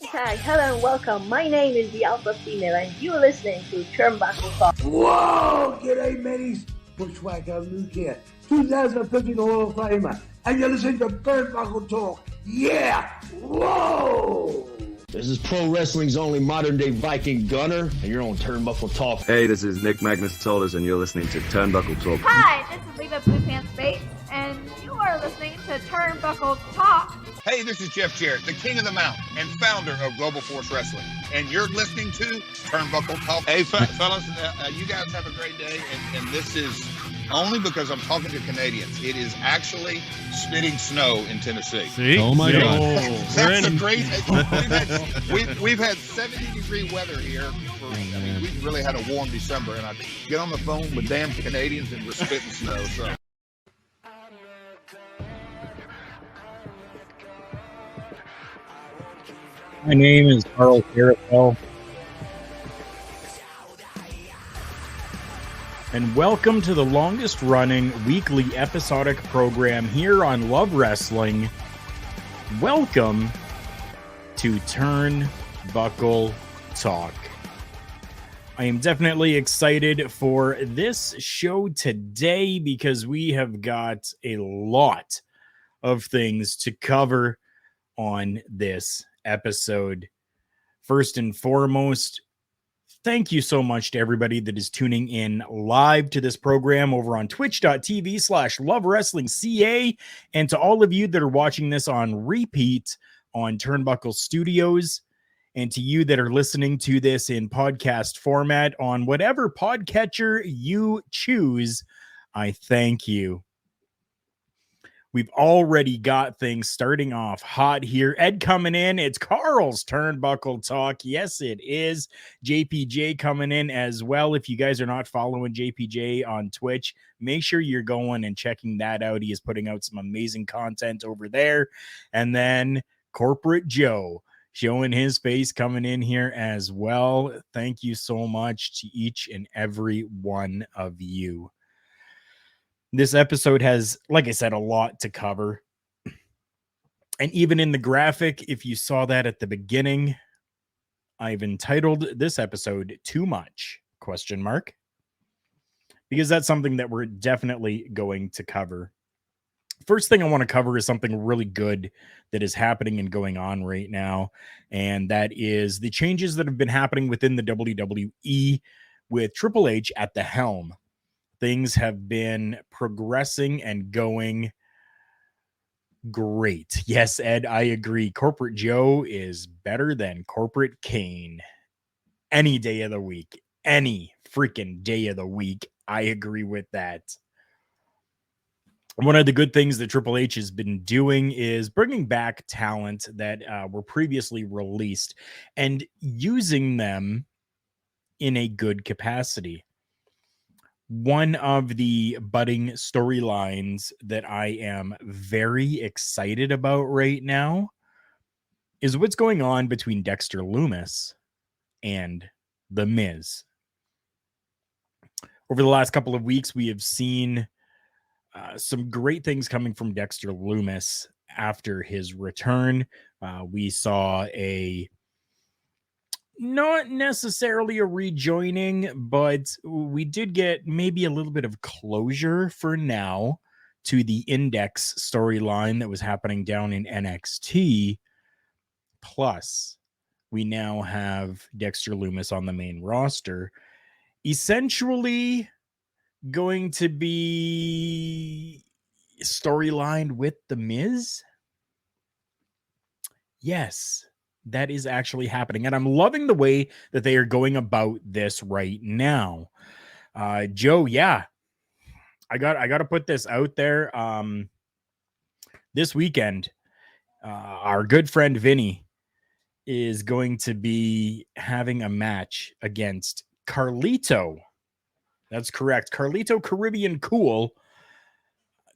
Hi, hello and welcome. My name is the Alpha Female and you're listening to Turnbuckle Talk. Whoa! G'day, mateys. Bushwhacker Luke here, 2015 Hall of Famer, and you're listening to Turnbuckle Talk. Yeah! Whoa! This is pro wrestling's only modern-day Viking Gunner, and you're on Turnbuckle Talk. Hey, this is Nick Magnus Tolders, and you're listening to Turnbuckle Talk. Hi, this is Leva Blue Pants Bates, and you are listening to Turnbuckle Talk. Hey, this is Jeff Jarrett, the king of the mountain and founder of Global Force Wrestling, and you're listening to Turnbuckle Talk. Hey, fellas, you guys have a great day, and this is only because I'm talking to Canadians. It is actually spitting snow in Tennessee. See? Oh my God! That's a great. We've had 70-degree weather here. We've really had a warm December, and I get on the phone with damn Canadians and we're spitting snow. So. My name is Carl Carafel, and welcome to the longest-running weekly episodic program here on Love Wrestling. Welcome to Turnbuckle Talk. I am definitely excited for this show today because we have got a lot of things to cover on this episode. First and foremost, thank you so much to everybody that is tuning in live to this program over on twitch.tv/lovewrestlingca, and to all of you that are watching this on repeat on Turnbuckle Studios, and to you that are listening to this in podcast format on whatever podcatcher you choose. I thank you. We've already got things starting off hot here. Ed coming in. It's Carl's Turnbuckle Talk. Yes, it is. JPJ coming in as well. If you guys are not following JPJ on Twitch, make sure you're going and checking that out. He is putting out some amazing content over there. And then Corporate Joe showing his face coming in here as well. Thank you so much to each and every one of you. This episode has, like I said, a lot to cover. And even in the graphic, if you saw that at the beginning, I've entitled this episode Too Much? ? Because that's something that we're definitely going to cover. First thing I want to cover is something really good that is happening and going on right now. And that is the changes that have been happening within the WWE with Triple H at the helm. Things have been progressing and going great. Yes, Ed, I agree. Corporate Joe is better than Corporate Kane. Any day of the week. Any freaking day of the week. I agree with that. One of the good things that Triple H has been doing is bringing back talent that were previously released and using them in a good capacity. One of the budding storylines that I am very excited about right now is what's going on between Dexter Lumis and The Miz. Over the last couple of weeks, we have seen some great things coming from Dexter Lumis after his return. We saw not necessarily a rejoining, but we did get maybe a little bit of closure for now to the Index storyline that was happening down in NXT. Plus, we now have Dexter Lumis on the main roster, essentially going to be storyline with The Miz. Yes, that is actually happening. And I'm loving the way that they are going about this right now. Joe, yeah, I got to put this out there. This weekend, our good friend Vinny is going to be having a match against Carlito. That's correct. Carlito Caribbean Cool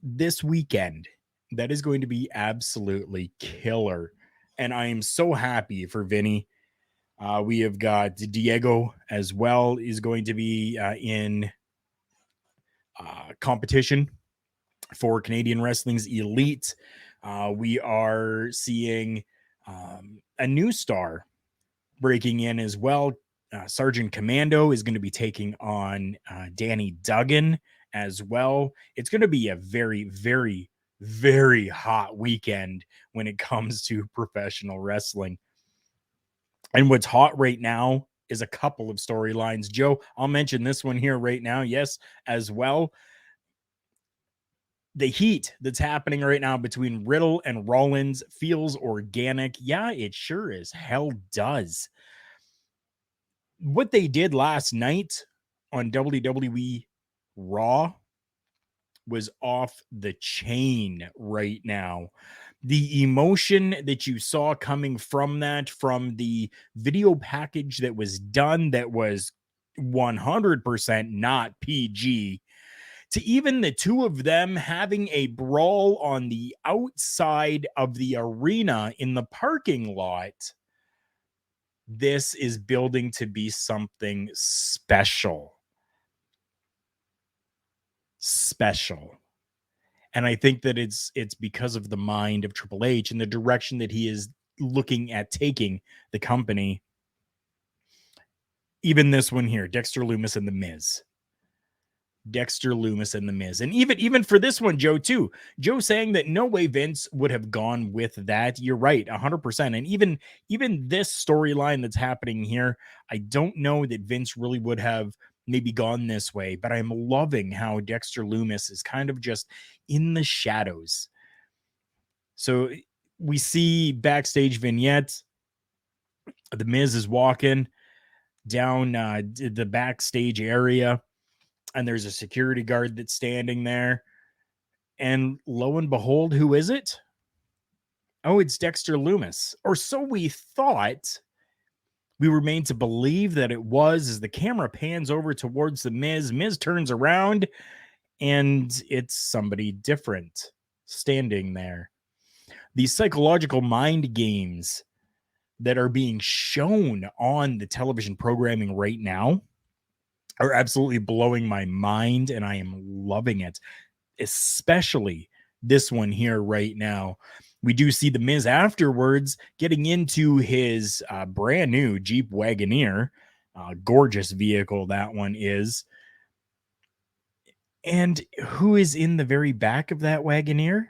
this weekend. That is going to be absolutely killer. And I am so happy for Vinny. We have got Diego as well, is going to be in competition for Canadian Wrestling's Elite. We are seeing a new star breaking in as well. Sergeant Commando is going to be taking on Danny Duggan as well. It's going to be a very, very, very hot weekend when it comes to professional wrestling. And what's hot right now is a couple of storylines. Joe, I'll mention this one here right now. Yes, as well. The heat that's happening right now between Riddle and Rollins feels organic. Yeah, it sure as hell does. What they did last night on WWE Raw was off the chain right now. The emotion that you saw coming from that, from the video package that was done that was 100% not PG, to even the two of them having a brawl on the outside of the arena in the parking lot. This is building to be something special. Special. And I think that it's because of the mind of Triple H and the direction that he is looking at taking the company. Even this one here, Dexter Lumis and The Miz. Dexter Lumis and The Miz. And even for this one, Joe, too. Joe saying that no way Vince would have gone with that. You're right, 100%. And even this storyline that's happening here, I don't know that Vince really would have maybe gone this way, but I'm loving how Dexter Lumis is kind of just in the shadows. So we see backstage vignettes. The Miz is walking down the backstage area, and there's a security guard that's standing there. And lo and behold, who is it? Oh, it's Dexter Lumis. Or so we thought. We were made to believe that it was, as the camera pans over towards the Miz. Miz turns around, and it's somebody different standing there. These psychological mind games that are being shown on the television programming right now are absolutely blowing my mind, and I am loving it, especially this one here right now. We do see the Miz afterwards getting into his brand new Jeep Wagoneer. Gorgeous vehicle that one is. And who is in the very back of that Wagoneer?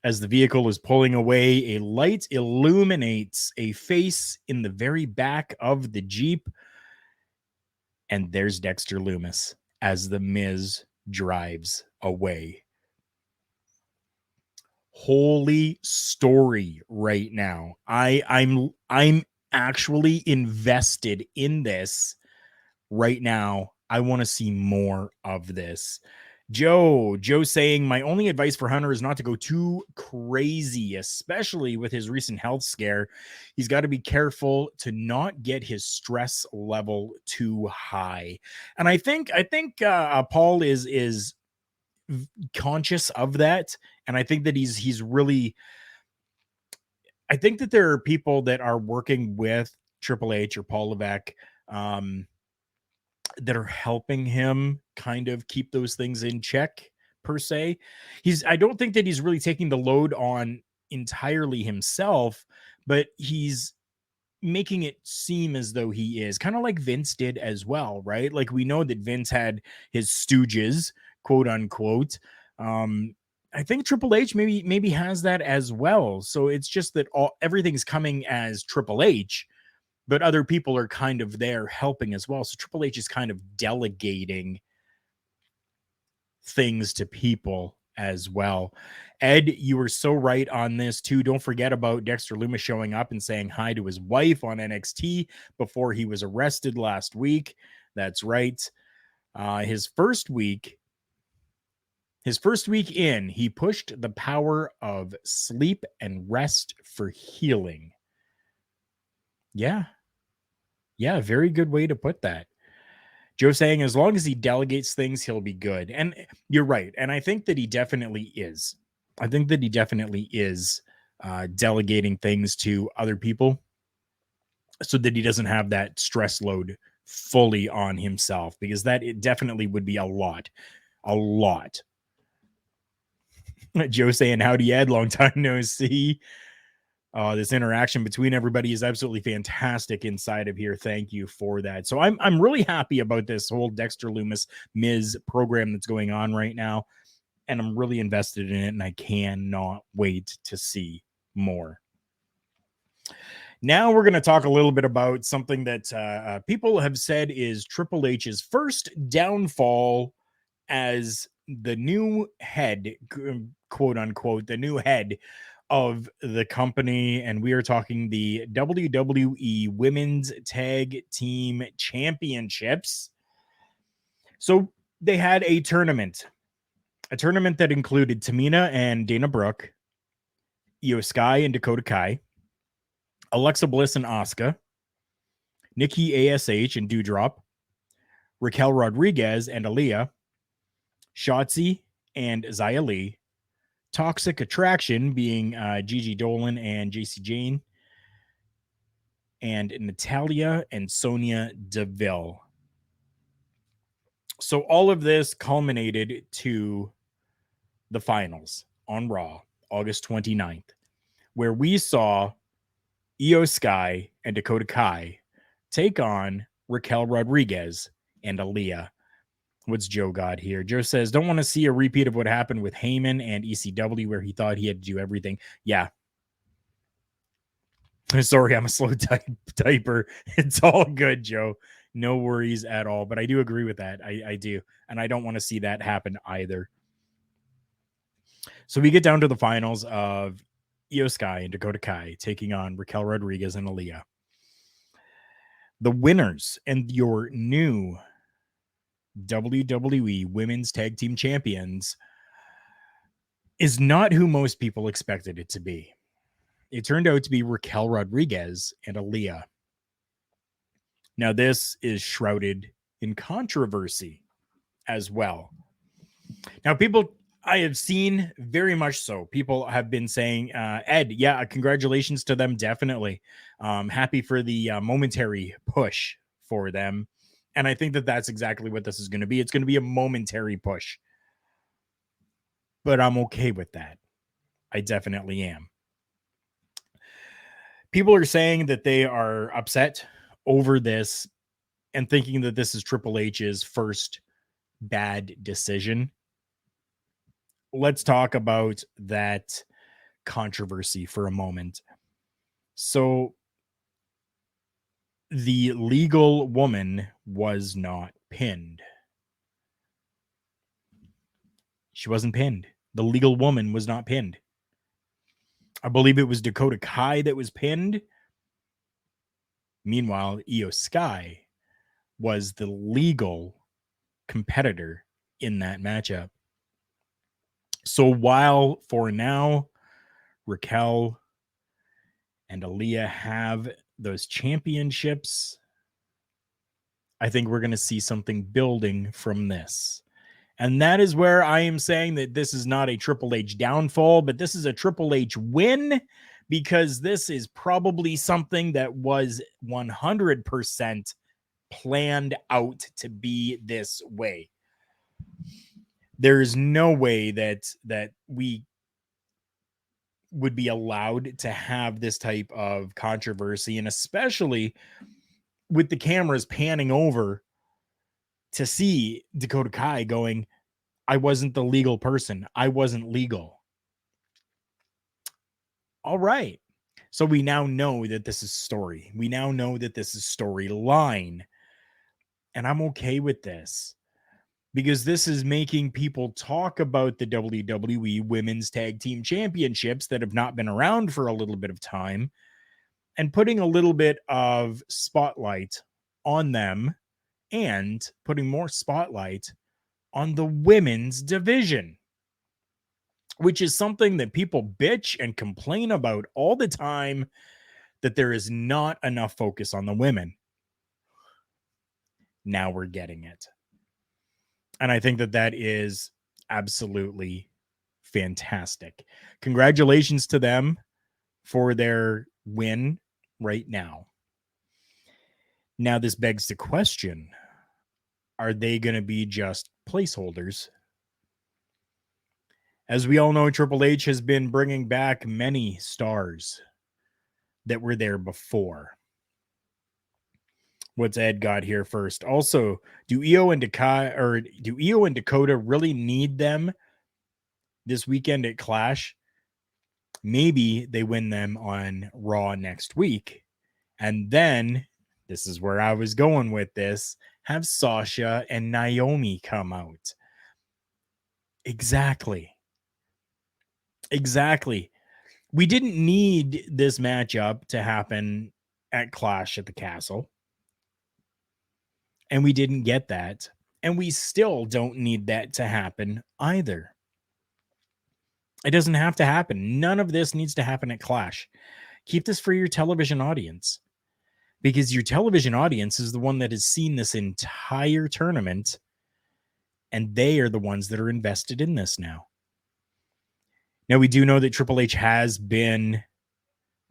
As the vehicle is pulling away, a light illuminates a face in the very back of the Jeep. And there's Dexter Lumis as the Miz drives away. Holy story right now. I'm actually invested in this right now. I want to see more of this. Joe saying, my only advice for Hunter is not to go too crazy, especially with his recent health scare. He's got to be careful to not get his stress level too high. And I think Paul is conscious of that. And I think that he's really, I think that there are people that are working with Triple H or Paul Levesque, that are helping him kind of keep those things in check, per se. I don't think that he's really taking the load on entirely himself, but he's making it seem as though he is, kind of like Vince did as well, right? Like, we know that Vince had his stooges, quote unquote. I think Triple H maybe has that as well. So it's just that everything's coming as Triple H, but other people are kind of there helping as well. So Triple H is kind of delegating things to people as well. Ed, you were so right on this too. Don't forget about Dexter Lumis showing up and saying hi to his wife on NXT before he was arrested last week. That's right. His first week in, he pushed the power of sleep and rest for healing. Yeah, very good way to put that. Joe saying, as long as he delegates things, he'll be good. And you're right. And I think that he definitely is. Delegating things to other people so that he doesn't have that stress load fully on himself, because it definitely would be a lot. Joe saying, howdy, Ed, long time no see. This interaction between everybody is absolutely fantastic inside of here. Thank you for that. So I'm really happy about this whole Dexter Lumis Miz program that's going on right now, and I'm really invested in it, and I cannot wait to see more. Now we're going to talk a little bit about something that people have said is Triple H's first downfall as the new head, quote unquote, the new head of the company, and we are talking the WWE Women's Tag Team Championships. So they had a tournament that included Tamina and Dana Brooke, Io Sky and Dakota Kai, Alexa Bliss and Asuka, Nikki ASH and Doudrop, Raquel Rodriguez and Aaliyah, Shotzi and Xia Li, Toxic Attraction being Gigi Dolan and JC Jane, and Natalia and Sonya Deville. So all of this culminated to the finals on Raw, August 29th, where we saw Io Sky and Dakota Kai take on Raquel Rodriguez and Aaliyah. What's Joe got here? Joe says, don't want to see a repeat of what happened with Heyman and ECW, where he thought he had to do everything. Yeah. Sorry, I'm a slow typer. It's all good, Joe. No worries at all. But I do agree with that. I do. And I don't want to see that happen either. So we get down to the finals of Io Sky and Dakota Kai taking on Raquel Rodriguez and Aaliyah. The winners and your new WWE Women's Tag Team Champions is not who most people expected it to be. It turned out to be Raquel Rodriguez and Aaliyah. Now, this is shrouded in controversy as well. Now, I have seen very much so. People have been saying, Ed, yeah, congratulations to them. Definitely. Happy for the momentary push for them. And I think that that's exactly what this is going to be. It's going to be a momentary push. But I'm okay with that. I definitely am. People are saying that they are upset over this and thinking that this is Triple H's first bad decision. Let's talk about that controversy for a moment. So the legal woman was not pinned. She wasn't pinned. The legal woman was not pinned. I believe it was Dakota Kai that was pinned. Meanwhile, Io Sky was the legal competitor in that matchup. So while for now, Raquel and Aaliyah have those championships, I think we're going to see something building from this. And that is where I am saying that this is not a Triple H downfall, but this is a Triple H win, because this is probably something that was 100% planned out to be this way. There's no way that we would be allowed to have this type of controversy, and especially with the cameras panning over to see Dakota Kai going, I wasn't the legal person. I wasn't legal. All right. So we now know that this is story. We now know that this is storyline. And I'm okay with this, because this is making people talk about the WWE Women's Tag Team Championships that have not been around for a little bit of time, and putting a little bit of spotlight on them, and putting more spotlight on the women's division, which is something that people bitch and complain about all the time, that there is not enough focus on the women. Now we're getting it. And I think that that is absolutely fantastic. Congratulations to them for their win right now. Now, this begs the question, are they going to be just placeholders? As we all know, Triple H has been bringing back many stars that were there before. What's Ed got here first? Also, do Io and Dakota really need them this weekend at Clash? Maybe they win them on Raw next week. And then, this is where I was going with this, have Sasha and Naomi come out. Exactly. We didn't need this matchup to happen at Clash at the Castle. And we didn't get that. And we still don't need that to happen either. It doesn't have to happen. None of this needs to happen at Clash. Keep this for your television audience, because your television audience is the one that has seen this entire tournament, and they are the ones that are invested in this now. Now, we do know that Triple H has been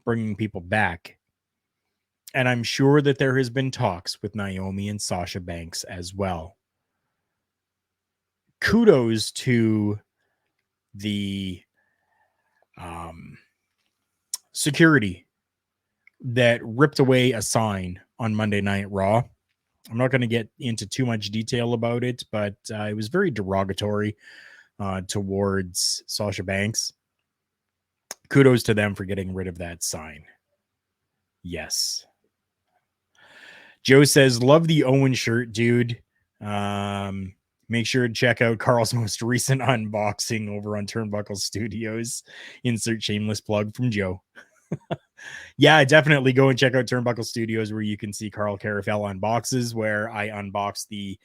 bringing people back, and I'm sure that there has been talks with Naomi and Sasha Banks as well. Kudos to the security that ripped away a sign on Monday Night Raw. I'm not going to get into too much detail about it, but it was very derogatory towards Sasha Banks. Kudos to them for getting rid of that sign. Yes. Joe says, love the Owen shirt, dude. Make sure to check out Carl's most recent unboxing over on Turnbuckle Studios. Insert shameless plug from Joe. Yeah, definitely go and check out Turnbuckle Studios, where you can see Carl Carafell unboxes, where I unboxed the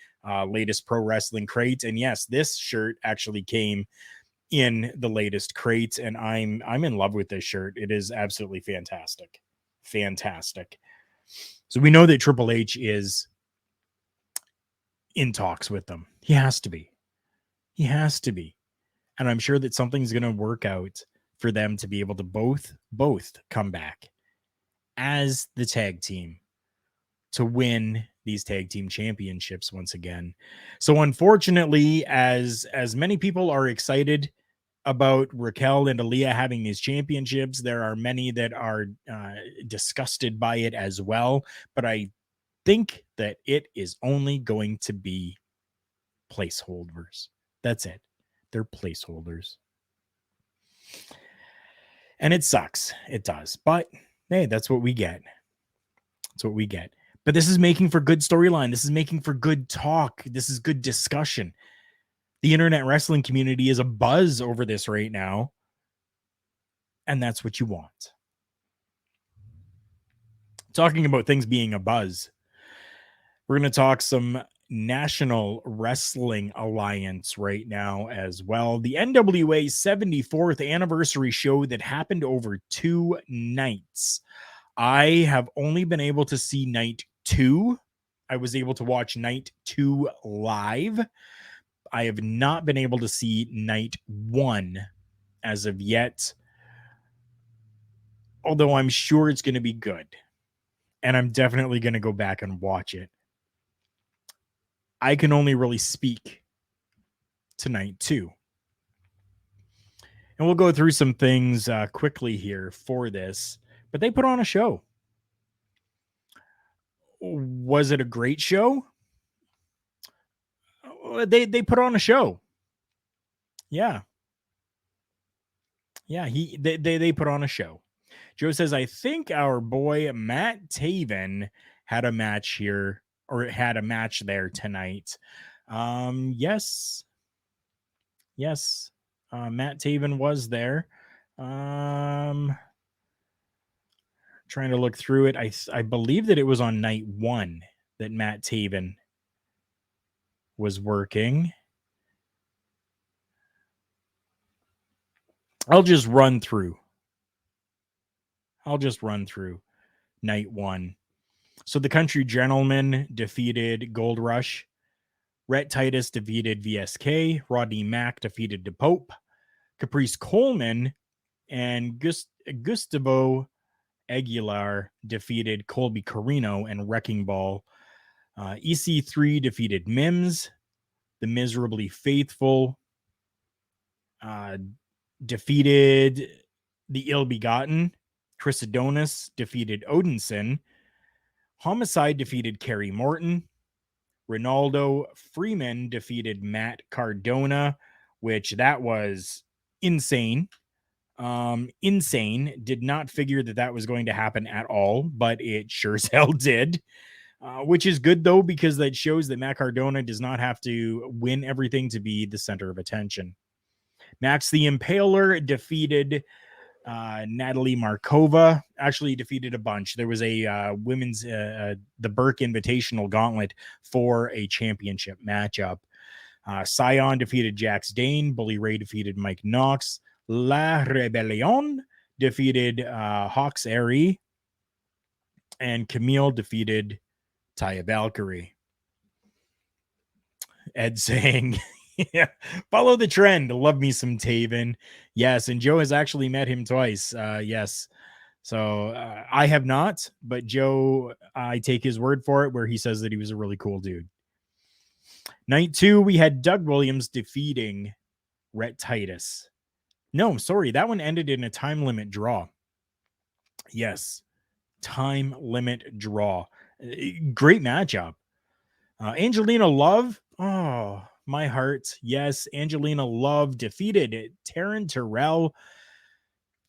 latest pro wrestling crate. And yes, this shirt actually came in the latest crate, and I'm in love with this shirt. It is absolutely fantastic. So we know that Triple H is in talks with them. He has to be. And I'm sure that something's going to work out for them to be able to both come back as the tag team to win these tag team championships once again. So unfortunately, as many people are excited about Raquel and Aaliyah having these championships, there are many that are disgusted by it as well. But I think that it is only going to be placeholders. That's it. They're placeholders. And it sucks. It does. But hey, that's what we get. But this is making for good storyline. This is making for good talk. This is good discussion. The internet wrestling community is abuzz over this right now. And that's what you want. Talking about things being abuzz, we're going to talk some National Wrestling Alliance right now as well. The NWA 74th anniversary show that happened over 2 nights. I have only been able to see night 2. I was able to watch night 2 live. I have not been able to see night 1 as of yet, although I'm sure it's going to be good. And I'm definitely going to go back and watch it. I can only really speak to night 2. And we'll go through some things quickly here for this, but they put on a show. Was it a great show? They put on a show. Yeah. Yeah, they put on a show. Joe says, I think our boy Matt Taven had a match here, or had a match there tonight. Yes. Matt Taven was there. Trying to look through it. I believe that it was on night 1 that Matt Taven was working. I'll just run through night 1. So the Country Gentlemen defeated Gold Rush. Rhett Titus defeated VSK. Rodney Mack defeated DePope. Caprice Coleman and Gustavo Aguilar defeated Colby Carino and Wrecking Ball. EC3 defeated Mims. The Miserably Faithful defeated the Ill Begotten. Chris Adonis defeated Odinson. Homicide defeated Kerry Morton. Ronaldo Freeman defeated Matt Cardona, which that was insane. Did not figure that was going to happen at all, but it sure as hell did. Which is good, though, because that shows that Matt Cardona does not have to win everything to be the center of attention. Max the Impaler defeated Natalie Markova. Actually defeated a bunch. There was a women's the Burke Invitational Gauntlet for a championship matchup. Scion defeated Jax Dane. Bully Ray defeated Mike Knox. La Rebellion defeated Hawks Airy. And Camille defeated Taya Valkyrie. Ed saying, yeah, follow the trend. Love me some Taven. Yes, and Joe has actually met him twice. Yes. So I have not, but Joe, I take his word for it, where he says that he was a really cool dude. Night 2, we had Doug Williams defeating Rhett Titus. No, sorry, that one ended in a time limit draw. Yes, time limit draw. Great matchup. Angelina Love. Oh, my heart. Yes, Angelina Love defeated Taryn Terrell.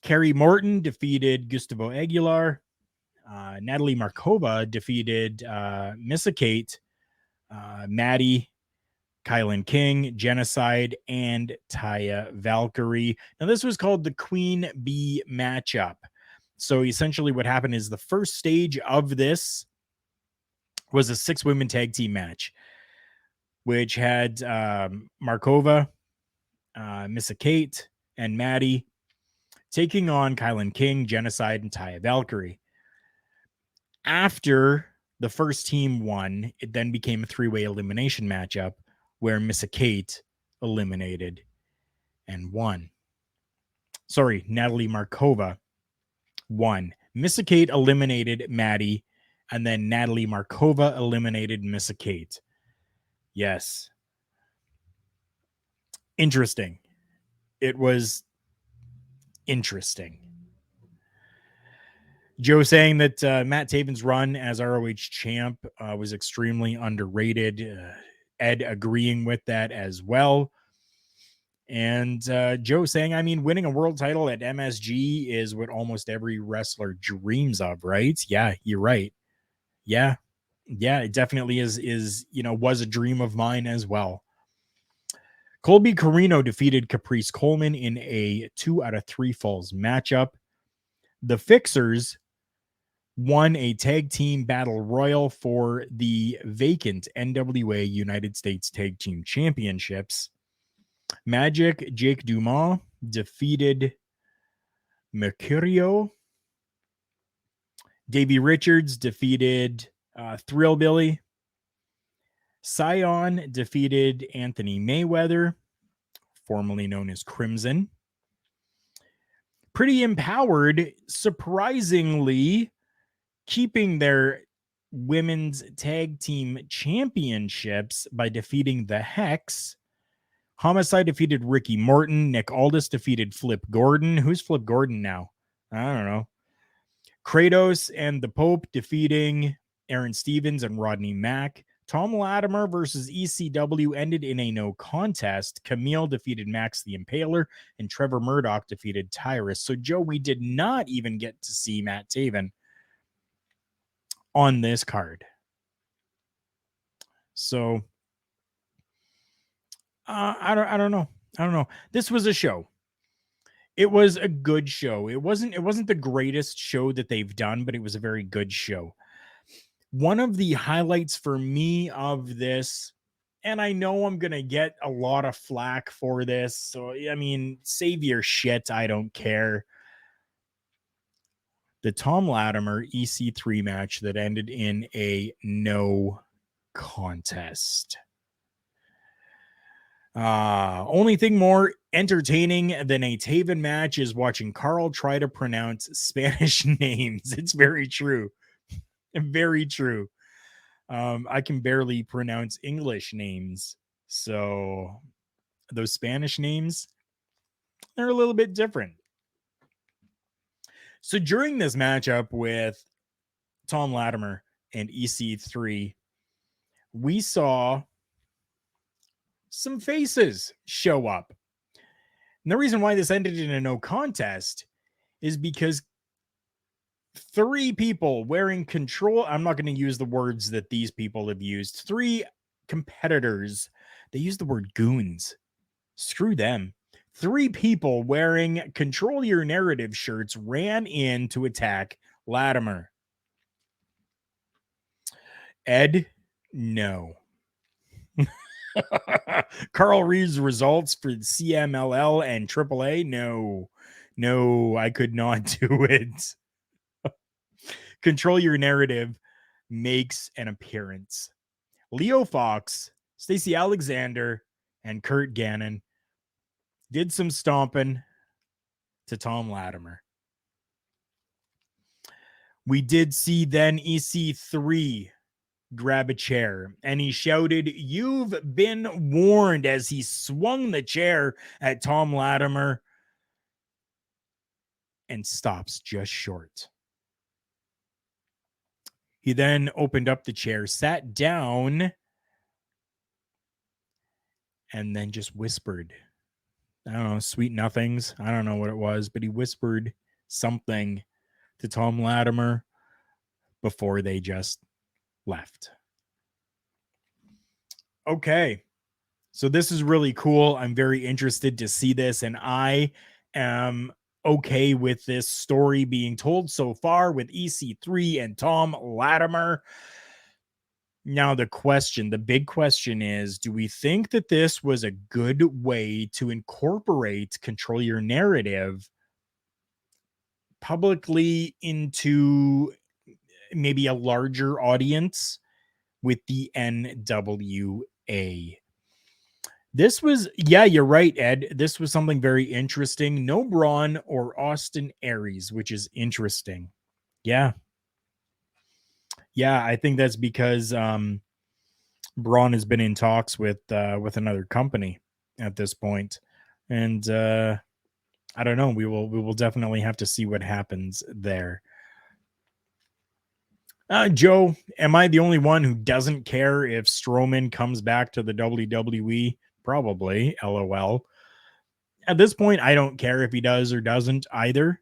Kerry Morton defeated Gustavo Aguilar. Natalie Markova defeated Missakate, Maddie, Kylan King, Genocide, and Taya Valkyrie. Now, this was called the Queen Bee matchup. So essentially what happened is the first stage of this was a 6-women tag team match, which had Markova, Missakate, and Maddie taking on Kylan King, Genocide, and Taya Valkyrie. After the first team won, it then became a 3-way elimination matchup where Missakate eliminated and won. Sorry, Natalie Markova won. Missakate eliminated Maddie, and then Natalie Markova eliminated Missakate. Yes. Interesting. It was interesting. Joe saying that Matt Taven's run as ROH champ was extremely underrated. Ed agreeing with that as well. And Joe saying, I mean, winning a world title at MSG is what almost every wrestler dreams of, right? Yeah, you're right. Yeah, it definitely is, was a dream of mine as well. Colby Carino defeated Caprice Coleman in a 2 out of 3 falls matchup. The Fixers won a tag team battle royal for the vacant NWA United States Tag Team Championships. Magic Jake Dumas defeated Mercurio. Davey Richards defeated Thrillbilly. Scion defeated Anthony Mayweather, formerly known as Crimson. Pretty Empowered, surprisingly, keeping their women's tag team championships by defeating the Hex. Homicide defeated Ricky Morton. Nick Aldis defeated Flip Gordon. Who's Flip Gordon now? I don't know. Kratos and the Pope defeating Aaron Stevens and Rodney Mack. Tom Latimer versus ECW ended in a no contest. Camille defeated Max the Impaler, and Trevor Murdoch defeated Tyrus. So, Joe, we did not even get to see Matt Taven on this card. So, I don't know. This was a show. It was a good show. It wasn't the greatest show that they've done, but it was a very good show. One of the highlights for me of this, and I know I'm going to get a lot of flack for this, so, I mean, save your shit. I don't care. The Tom Latimer EC3 match that ended in a no contest. Only thing more entertaining than a Taven match is watching Carl try to pronounce Spanish names. It's very true. Very true. I can barely pronounce English names. So those Spanish names, they're a little bit different. So during this matchup with Tom Latimer and EC3, we saw some faces show up. And the reason why this ended in a no contest is because 3 people wearing control, I'm not going to use the words that these people have used. 3 competitors, they used the word goons. Screw them. 3 people wearing Control Your Narrative shirts ran in to attack Latimer. Ed, no. Carl Reeves results for CMLL and AAA. No, I could not do it. Control Your Narrative makes an appearance. Leo Fox, Stacey Alexander, and Kurt Gannon did some stomping to Tom Latimer. We did see then EC3 grab a chair, and he shouted, "You've been warned," as he swung the chair at Tom Latimer and stops just short. He then opened up the chair, sat down, and then just whispered, I don't know, sweet nothings. I don't know what it was, but he whispered something to Tom Latimer before they just left. Okay. So this is really cool. I'm very interested to see this, and I am okay with this story being told so far with EC3 and Tom Latimer. Now the big question is, do we think that this was a good way to incorporate Control Your Narrative publicly into maybe a larger audience with the NWA? This was, yeah, you're right, Ed. This was something very interesting. No Braun or Austin Aries, which is interesting. Yeah. Yeah, I think that's because Braun has been in talks with another company at this point. And I don't know. We will definitely have to see what happens there. Joe, am I the only one who doesn't care if Strowman comes back to the WWE? Probably, LOL. At this point, I don't care if he does or doesn't either.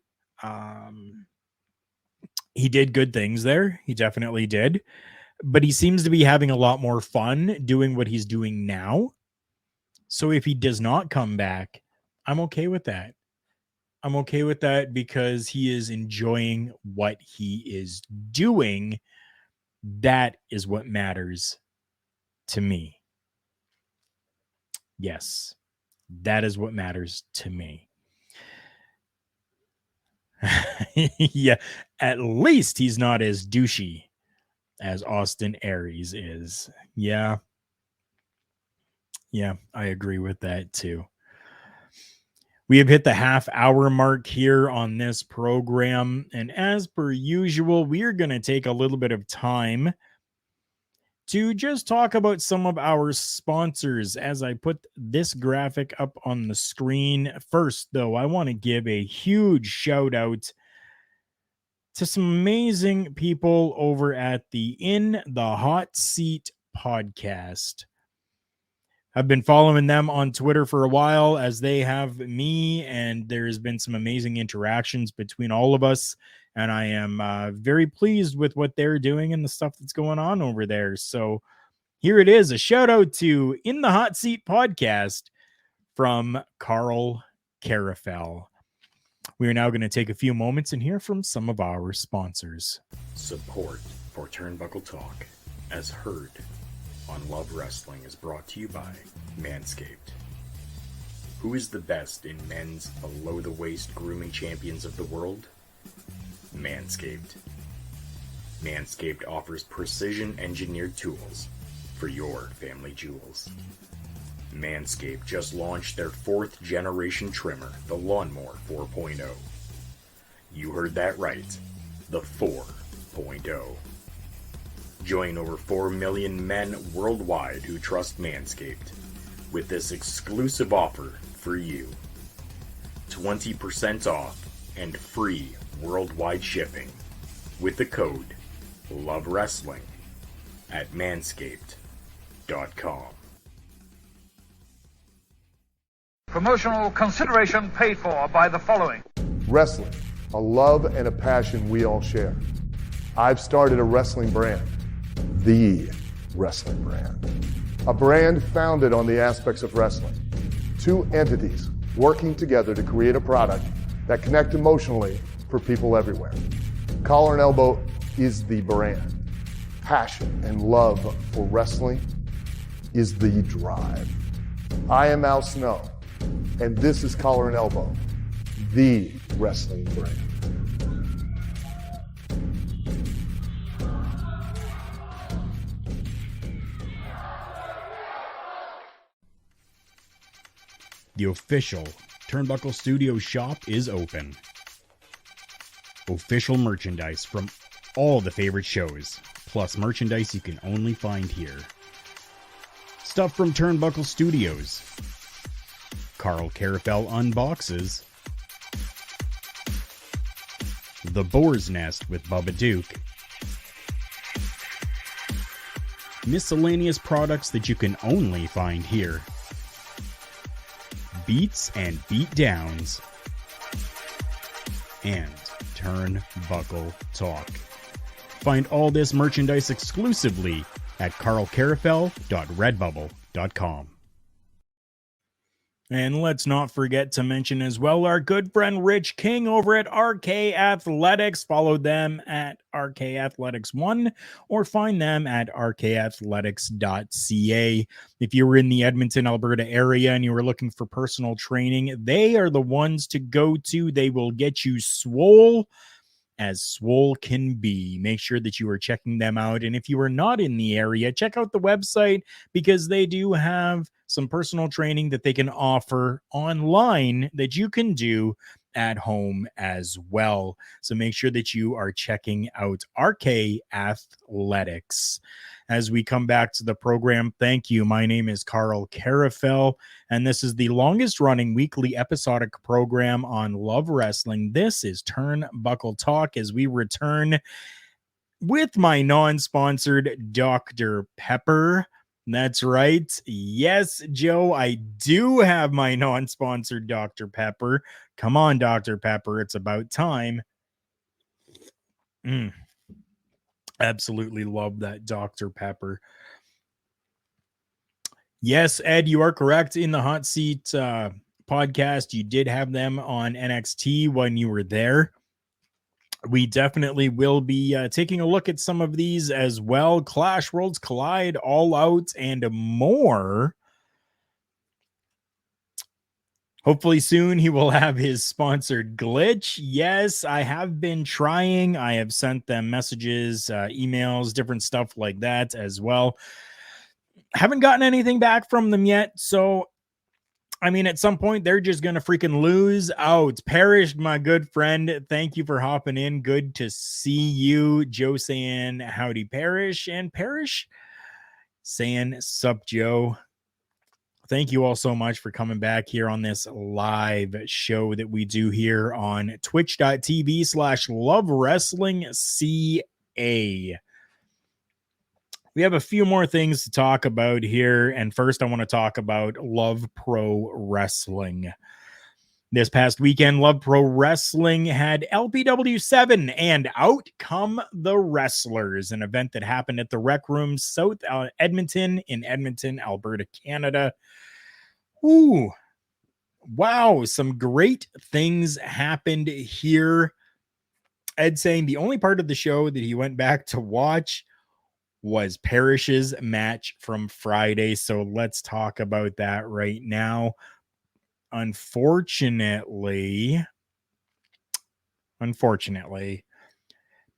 He did good things there. He definitely did. But he seems to be having a lot more fun doing what he's doing now. So if he does not come back, I'm okay with that. I'm okay with that because he is enjoying what he is doing. That is what matters to me. Yes, that is what matters to me. Yeah, at least he's not as douchey as Austin Aries is. Yeah, I agree with that too. We have hit the half-hour mark here on this program, and as per usual, we are going to take a little bit of time to just talk about some of our sponsors as I put this graphic up on the screen. First, though, I want to give a huge shout out to some amazing people over at the In the Hot Seat podcast. I've been following them on Twitter for a while, as they have me, and there's been some amazing interactions between all of us. And I am very pleased with what they're doing and the stuff that's going on over there. So here it is, a shout out to In the Hot Seat podcast from Carl Carafel. We are now going to take a few moments and hear from some of our sponsors. Support for Turnbuckle Talk, as heard on Love Wrestling, is brought to you by Manscaped. Who is the best in men's below-the-waist grooming champions of the world? Manscaped. Manscaped offers precision-engineered tools for your family jewels. Manscaped just launched their 4th generation trimmer, the Lawnmower 4.0. You heard that right, the 4.0. Join over 4 million men worldwide who trust Manscaped with this exclusive offer for you. 20% off and free worldwide shipping with the code LOVEWRESTLING at manscaped.com. Promotional consideration paid for by the following. Wrestling, a love and a passion we all share. I've started a wrestling brand, the wrestling brand. A brand founded on the aspects of wrestling. 2 entities working together to create a product that connect emotionally for people everywhere. Collar and Elbow is the brand. Passion and love for wrestling is the drive. I am Al Snow, and this is Collar and Elbow, the wrestling brand. The official Turnbuckle Studio shop is open. Official merchandise from all the favorite shows, plus merchandise you can only find here. Stuff from Turnbuckle Studios. Carl Carafel unboxes. The Boar's Nest with Bubba Duke. Miscellaneous products that you can only find here. Beats and Beatdowns. And Turnbuckle Talk. Find all this merchandise exclusively at carlcarafel.redbubble.com. And let's not forget to mention as well our good friend Rich King over at RK Athletics. Follow them at RK Athletics 1 or find them at rkathletics.ca. If you were in the Edmonton, Alberta area and you were looking for personal training, they are the ones to go to. They will get you swole as swole can be. Make sure that you are checking them out. And if you are not in the area, check out the website because they do have some personal training that they can offer online that you can do at home as well. So make sure that you are checking out RK Athletics. As we come back to the program, thank you. My name is Carl Carafel, and this is the longest running weekly episodic program on Love Wrestling. This is Turnbuckle Talk as we return with my non-sponsored Dr. Pepper. That's right. Yes, Joe, I do have my non-sponsored Dr. Pepper. Come on, Dr. Pepper. It's about time. Absolutely love that Dr. Pepper. Yes, Ed, you are correct. In the Hot Seat podcast. You did have them on NXT when you were there. We definitely will be taking a look at some of these as well. Clash, Worlds Collide, All Out, and more. Hopefully soon he will have his sponsored glitch. Yes, I have been trying. I have sent them messages, emails, different stuff like that as well. Haven't gotten anything back from them yet. So, I mean, at some point, they're just going to freaking lose out. Parrish, my good friend, thank you for hopping in. Good to see you. Joe saying howdy, Parrish. And Parrish saying sup, Joe. Thank you all so much for coming back here on this live show that we do here on twitch.tv/lovewrestlingca. We have a few more things to talk about here. And first, I want to talk about Love Pro Wrestling. This past weekend, Love Pro Wrestling had LPW 7 and Out Come the Wrestlers, an event that happened at the Rec Room South Edmonton in Edmonton, Alberta, Canada. Ooh, wow, some great things happened here. Ed saying the only part of the show that he went back to watch was Parrish's match from Friday. So let's talk about that right now. Unfortunately,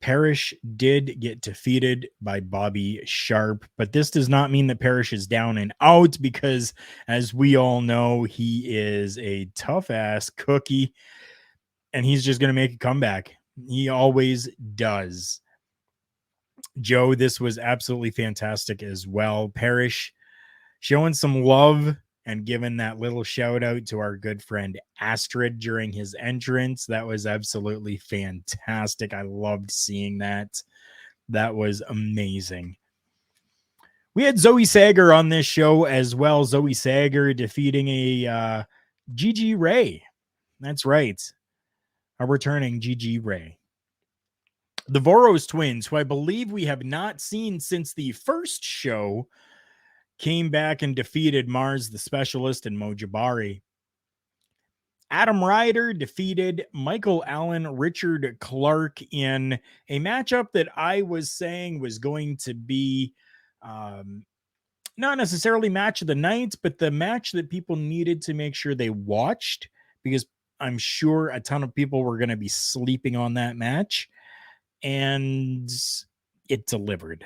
Parrish did get defeated by Bobby Sharp, but this does not mean that Parrish is down and out, because as we all know, he is a tough ass cookie and he's just going to make a comeback. He always does. Joe, this was absolutely fantastic as well. Parrish showing some love and giving that little shout out to our good friend Astrid during his entrance. That was absolutely fantastic. I loved seeing that. That was amazing. We had Zoe Sager on this show as well. Zoe Sager defeating a Gigi Ray. That's right. A returning Gigi Ray. The Voros twins, who I believe we have not seen since the first show, came back and defeated Mars the Specialist and Mojibari. Adam Ryder defeated Michael Allen, Richard Clark in a matchup that I was saying was going to be not necessarily match of the night, but the match that people needed to make sure they watched, because I'm sure a ton of people were going to be sleeping on that match, and it delivered.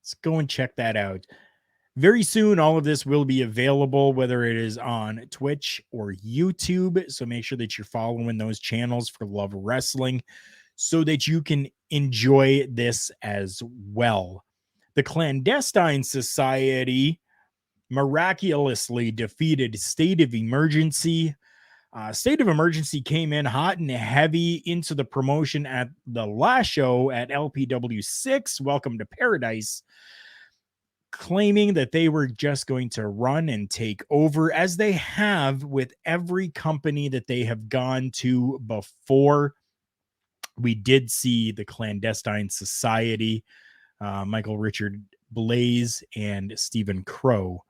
Let's go and check that out. Very soon, all of this will be available, whether it is on Twitch or YouTube. So make sure that you're following those channels for Love Wrestling so that you can enjoy this as well. The Clandestine Society miraculously defeated State of Emergency. State of Emergency came in hot and heavy into the promotion at the last show at LPW 6, Welcome to Paradise, claiming that they were just going to run and take over, as they have with every company that they have gone to before. We did see the Clandestine Society, Michael Richard Blaze and Stephen Crow,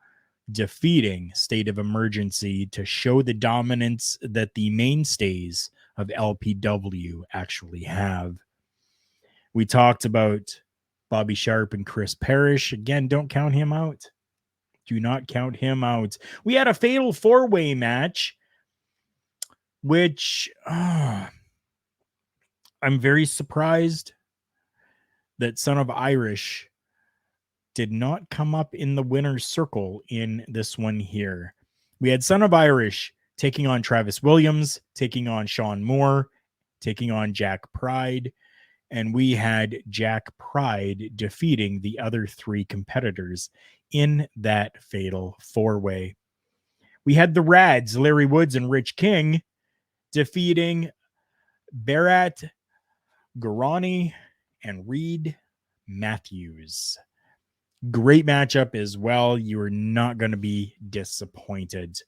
defeating State of Emergency to show the dominance that the mainstays of LPW actually have. We talked about Bobby Sharp and Chris Parrish. Again, don't count him out. Do not count him out. We had a fatal four-way match, which I'm very surprised that Son of Irish did not come up in the winner's circle in this one here. We had Son of Irish taking on Travis Williams, taking on Sean Moore, taking on Jack Pride, and we had Jack Pride defeating the other three competitors in that fatal four-way. We had the Rads, Larry Woods and Rich King, defeating Bharat Gurani and Reed Matthews. Great matchup as well. You are not going to be disappointed.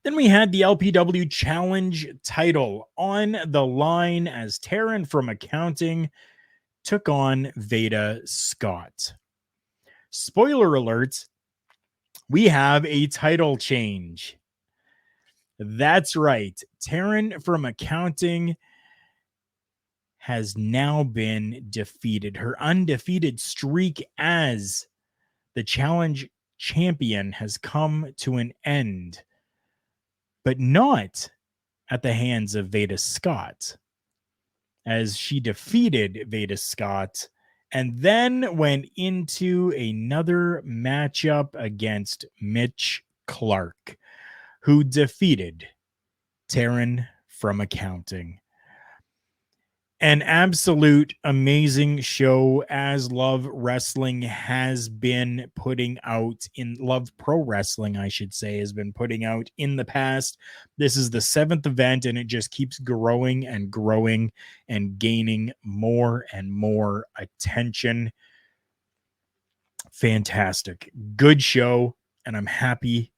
Then we had the LPW Challenge title on the line as Taryn from Accounting took on Veda Scott. Spoiler alert, we have a title change. That's right. Taryn from accounting has now been defeated. Her undefeated streak as the challenge champion has come to an end, but not at the hands of Veda Scott, as she defeated Veda Scott and then went into another matchup against Mitch Clark, who defeated Taryn from accounting. An absolute amazing show, as Love Wrestling has been putting out in Love Pro Wrestling, I should say, has been putting out in the past. This is the 7th event, and it just keeps growing and growing and gaining more and more attention. Fantastic. Good show, and I'm happy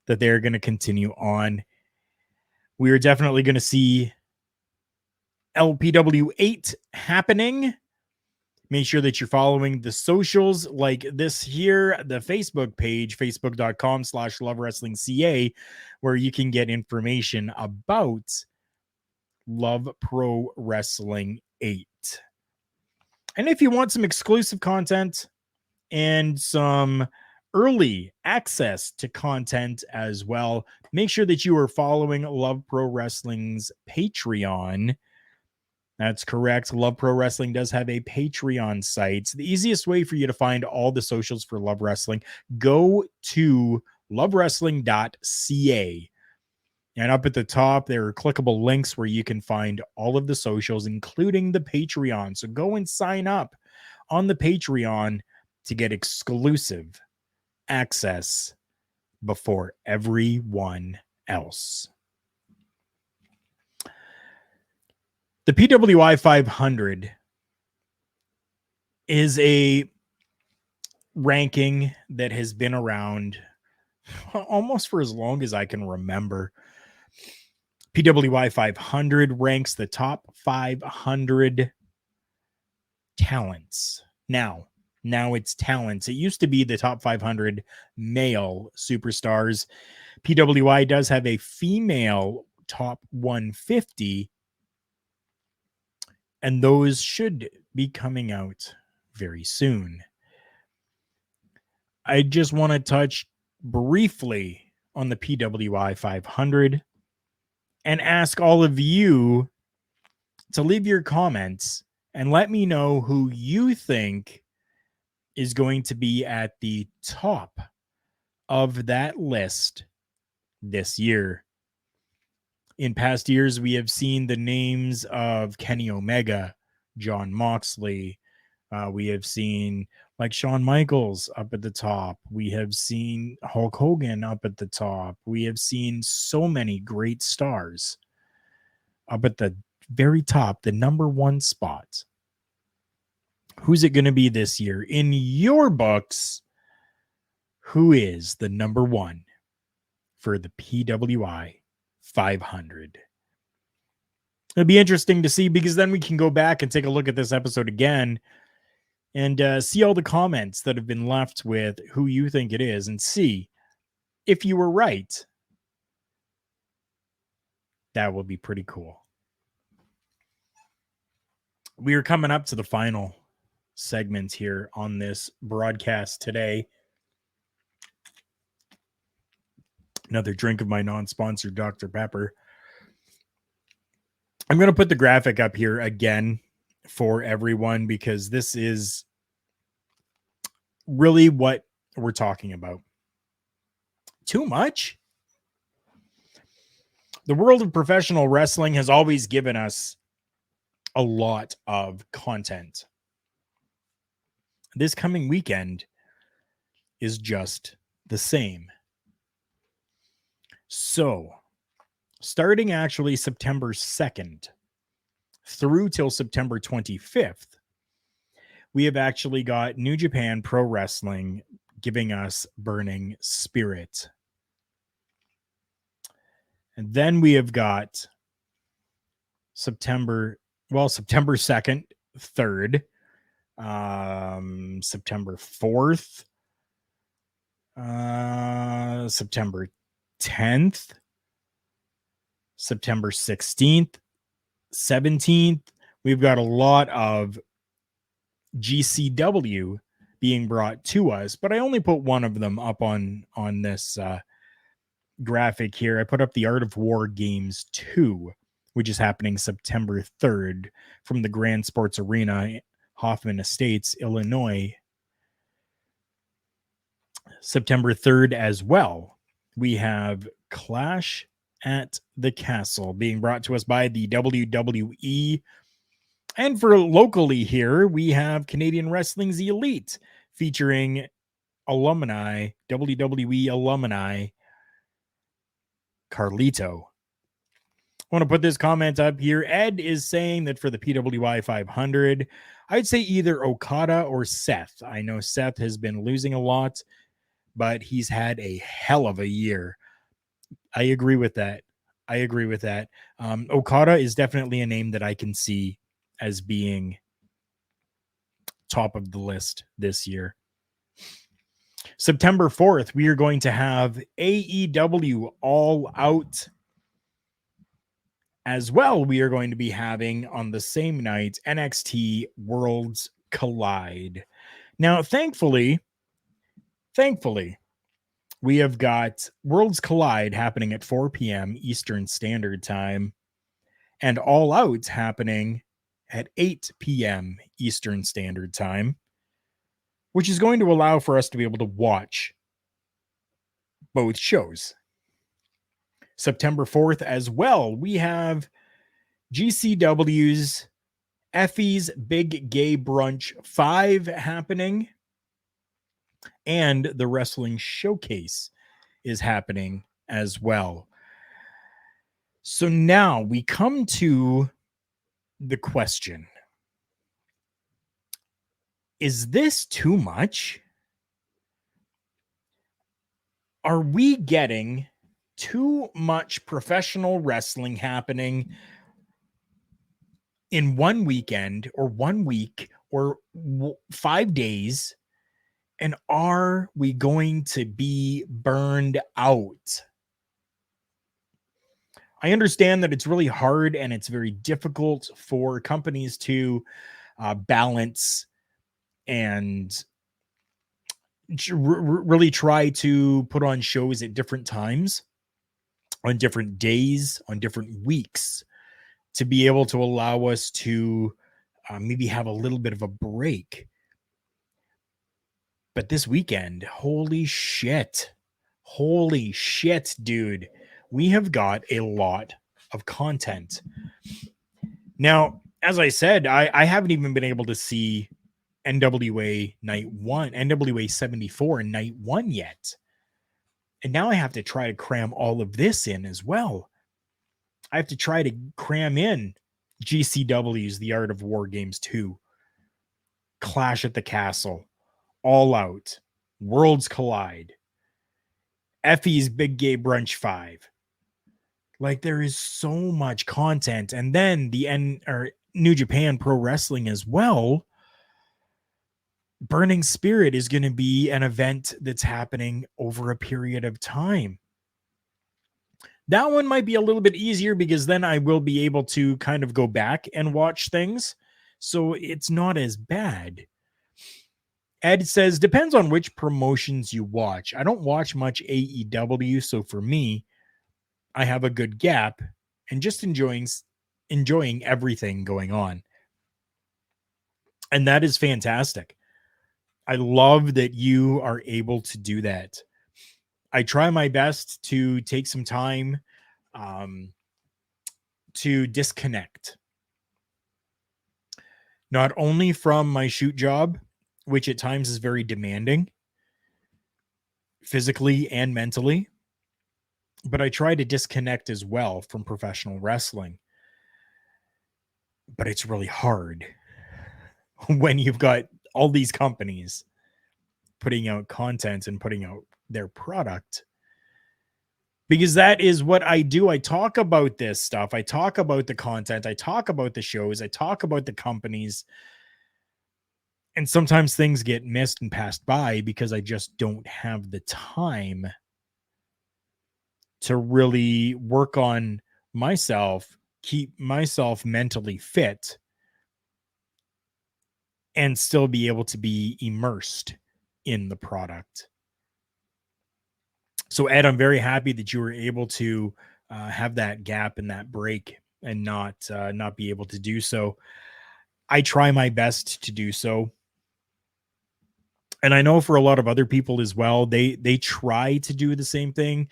that they're going to continue on. We are definitely going to see LPW 8 happening. Make sure that you're following the socials like this here, the Facebook page, facebook.com/lovewrestlingca, where you can get information about Love Pro Wrestling 8. And if you want some exclusive content and some early access to content as well, make sure that you are following Love Pro Wrestling's Patreon. That's correct. Love Pro Wrestling does have a Patreon site. The easiest way for you to find all the socials for Love Wrestling, go to lovewrestling.ca. And up at the top, there are clickable links where you can find all of the socials, including the Patreon. So go and sign up on the Patreon to get exclusive access before everyone else. The PWI 500 is a ranking that has been around almost for as long as I can remember. PWI 500 ranks the top 500 talents. Now it's talents. It used to be the top 500 male superstars. PWI does have a female top 150, and those should be coming out very soon. I just want to touch briefly on the PWI 500 and ask all of you to leave your comments and let me know who you think is going to be at the top of that list this year. In past years, we have seen the names of Kenny Omega, John Moxley. We have seen like Shawn Michaels up at the top. We have seen Hulk Hogan up at the top. We have seen so many great stars up at the very top, the number one spot. Who's it going to be this year? In your books, who is the number one for the PWI 500? It'll be interesting to see, because then we can go back and take a look at this episode again and see all the comments that have been left with who you think it is and see if you were right. That would be pretty cool. We are coming up to the final segment here on this broadcast today. Another drink of my non-sponsored Dr. Pepper. I'm going to put the graphic up here again for everyone, because this is really what we're talking about. Too much? The world of professional wrestling has always given us a lot of content. This coming weekend is just the same. So, starting actually September 2nd through till September 25th, we have actually got New Japan Pro Wrestling giving us Burning Spirit. And then we have got September 2nd, 3rd, September 4th, September 10th, September 16th, 17th. We've got a lot of GCW being brought to us, but I only put one of them up on this graphic here. I put up the Art of War Games 2, which is happening September 3rd from the Grand Sports Arena, Hoffman Estates, Illinois. September 3rd as well, we have Clash at the Castle being brought to us by the WWE. And for locally here, we have Canadian Wrestling's Elite featuring alumni, WWE alumni, Carlito. I want to put this comment up here. Ed is saying that for the PWI 500, I'd say either Okada or Seth. I know Seth has been losing a lot, but he's had a hell of a year. I agree with that. Okada is definitely a name that I can see as being top of the list this year. September 4th, we are going to have AEW All Out. As well, we are going to be having on the same night NXT Worlds Collide. Now, thankfully, we have got Worlds Collide happening at 4 p.m. Eastern Standard Time and All Out happening at 8 p.m. Eastern Standard Time, which is going to allow for us to be able to watch both shows. September 4th as well, we have GCW's Effie's Big Gay Brunch 5 happening, and the Wrestling Showcase is happening as well. So now we come to the question. Is this too much? Are we getting too much professional wrestling happening in one weekend or 1 week or 5 days? And are we going to be burned out? I understand that it's really hard and it's very difficult for companies to balance and really try to put on shows at different times, on different days, on different weeks, to be able to allow us to maybe have a little bit of a break. But this weekend, holy shit, dude, we have got a lot of content. Now, as I said, I haven't even been able to see NWA Night 1, NWA 74 and Night 1 yet. And now I have to try to cram all of this in as well. I have to try to cram in GCW's The Art of War Games 2, Clash at the Castle, All Out, Worlds Collide, Effie's Big Gay Brunch 5. Like, there is so much content. And then the New Japan Pro Wrestling as well. Burning Spirit is going to be an event that's happening over a period of time. That one might be a little bit easier because then I will be able to kind of go back and watch things. So it's not as bad. Ed says, depends on which promotions you watch. I don't watch much AEW, so for me, I have a good gap and just enjoying everything going on. And that is fantastic. I love that you are able to do that. I try my best to take some time to disconnect. Not only from my shoot job, which at times is very demanding, physically and mentally, but I try to disconnect as well from professional wrestling. But it's really hard when you've got all these companies putting out content and putting out their product, because that is what I do. I talk about this stuff. I talk about the content. I talk about the shows. I talk about the companies. And sometimes things get missed and passed by because I just don't have the time to really work on myself, keep myself mentally fit, and still be able to be immersed in the product. So, Ed, I'm very happy that you were able to have that gap and that break and not be able to do so. I try my best to do so. And I know for a lot of other people as well, they try to do the same thing.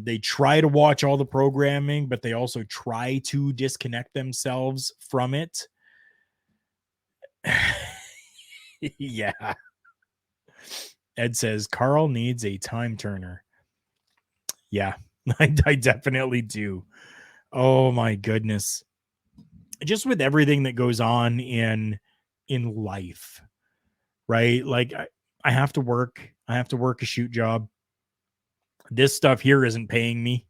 They try to watch all the programming, but they also try to disconnect themselves from it. Yeah. Ed says Carl needs a time turner. Yeah, I definitely do. Oh my goodness. Just with everything that goes on in life, right? Like I have to work. I have to work a shoot job. This stuff here isn't paying me.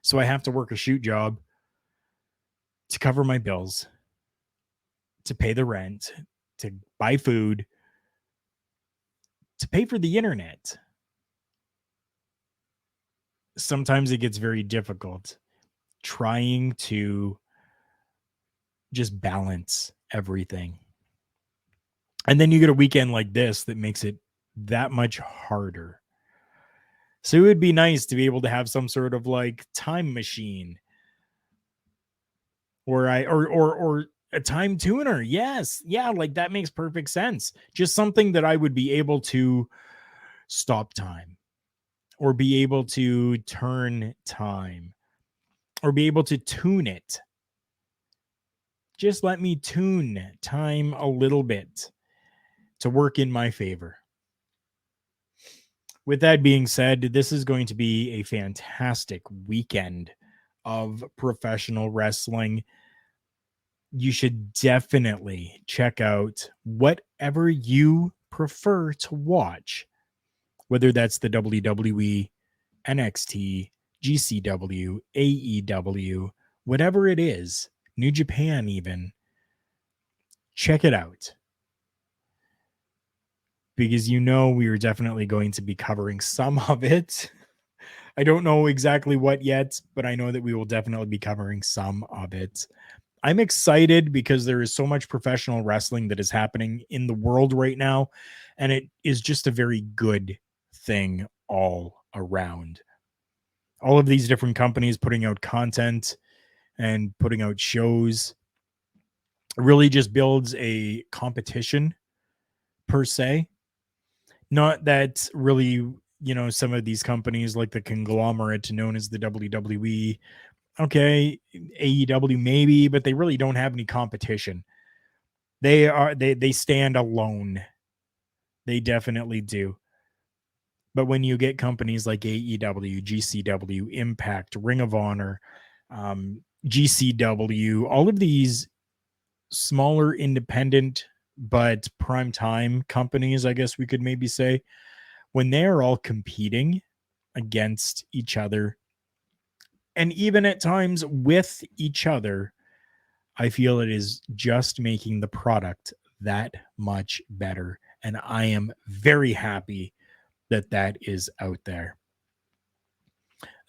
So I have to work a shoot job to cover my bills, to pay the rent, to buy food, to pay for the internet. Sometimes it gets very difficult trying to just balance everything. And then you get a weekend like this that makes it that much harder. So it would be nice to be able to have some sort of like time machine or a time tuner. Yes. Yeah, like that makes perfect sense. Just something that I would be able to stop time or be able to turn time or be able to tune it. Just let me tune time a little bit to work in my favor. With that being said, this is going to be a fantastic weekend of professional wrestling. You should definitely check out whatever you prefer to watch, whether that's the WWE, NXT, GCW, AEW, whatever it is, New Japan even. Check it out. Because we are definitely going to be covering some of it. I don't know exactly what yet, but I know that we will definitely be covering some of it. I'm excited because there is so much professional wrestling that is happening in the world right now, and it is just a very good thing all around. All of these different companies putting out content and putting out shows really just builds a competition per se. Not that really, some of these companies like the conglomerate known as the WWE, okay, AEW maybe, but they really don't have any competition. They stand alone. They definitely do. But when you get companies like AEW, GCW, Impact, Ring of Honor, GCW, all of these smaller independent but prime time companies, I guess we could maybe say, when they're all competing against each other and even at times with each other, I feel it is just making the product that much better. And I am very happy that that is out there.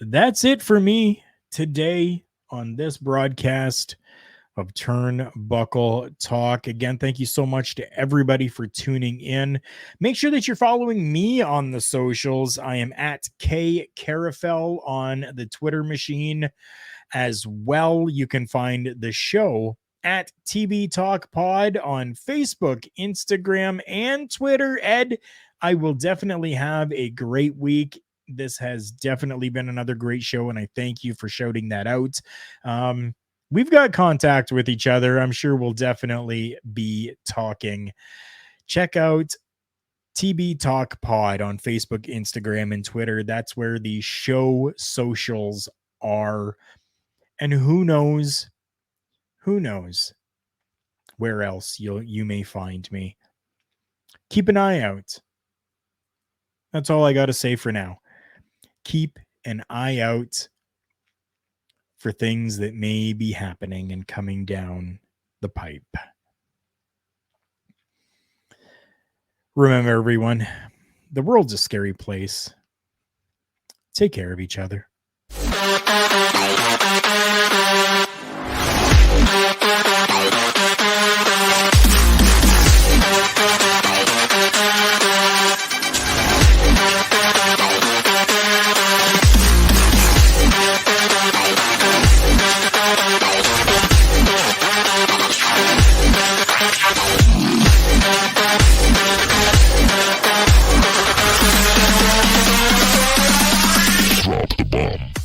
That's it for me today on this broadcast of Turnbuckle Talk. Again, thank you so much to everybody for tuning in. Make sure that you're following me on the socials. I am at K Carafel on the Twitter machine as well. You can find the show at TB Talk Pod on Facebook, Instagram, and Twitter. Ed, I will definitely have a great week. This has definitely been another great show, and I thank you for shouting that out. We've got contact with each other. I'm sure we'll definitely be talking. Check out TB Talk Pod on Facebook, Instagram, and Twitter. That's where the show socials are. And who knows where else you may find me. Keep an eye out. That's all I got to say for now. Keep an eye out for things that may be happening and coming down the pipe. Remember, everyone, the world's a scary place. Take care of each other.